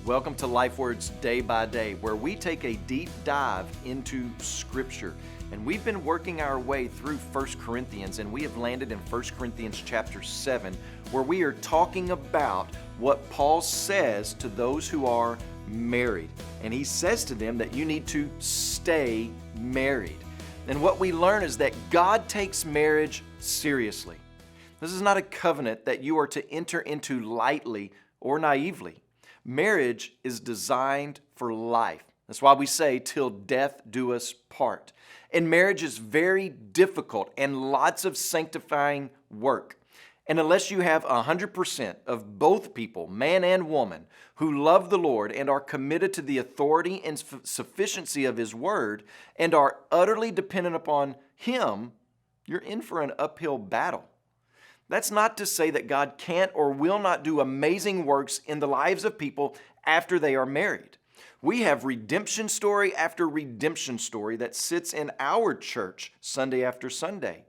Welcome to Lifeword's Day by Day, where we take a deep dive into Scripture. And we've been working our way through 1 Corinthians, and we have landed in 1 Corinthians chapter 7, where we are talking about what Paul says to those who are married. And he says to them that you need to stay married. And what we learn is that God takes marriage seriously. This is not a covenant that you are to enter into lightly or naively. Marriage is designed for life. That's why we say, till death do us part. And marriage is very difficult and lots of sanctifying work. And unless you have 100% of both people, man and woman, who love the Lord and are committed to the authority and sufficiency of His Word and are utterly dependent upon Him, you're in for an uphill battle. That's not to say that God can't or will not do amazing works in the lives of people after they are married. We have redemption story after redemption story that sits in our church Sunday after Sunday.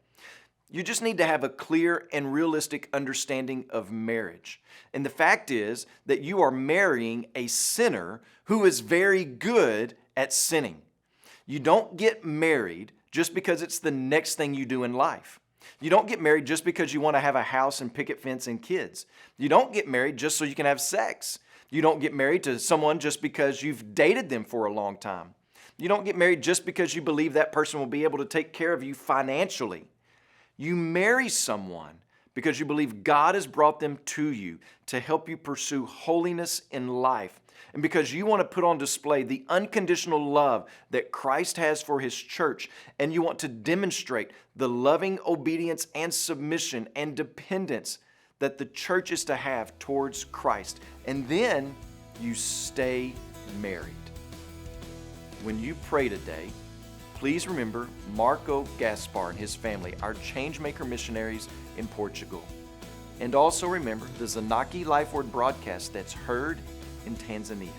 You just need to have a clear and realistic understanding of marriage. And the fact is that you are marrying a sinner who is very good at sinning. You don't get married just because it's the next thing you do in life. You don't get married just because you want to have a house and picket fence and kids. You don't get married just so you can have sex. You don't get married to someone just because you've dated them for a long time. You don't get married just because you believe that person will be able to take care of you financially. You marry someone because you believe God has brought them to you to help you pursue holiness in life, and because you want to put on display the unconditional love that Christ has for His church, and you want to demonstrate the loving obedience and submission and dependence that the church is to have towards Christ. And then you stay married. When you pray today, please remember Marco Gaspar and his family, our Changemaker missionaries in Portugal. And also remember the Zanaki Lifeword broadcast that's heard in Tanzania.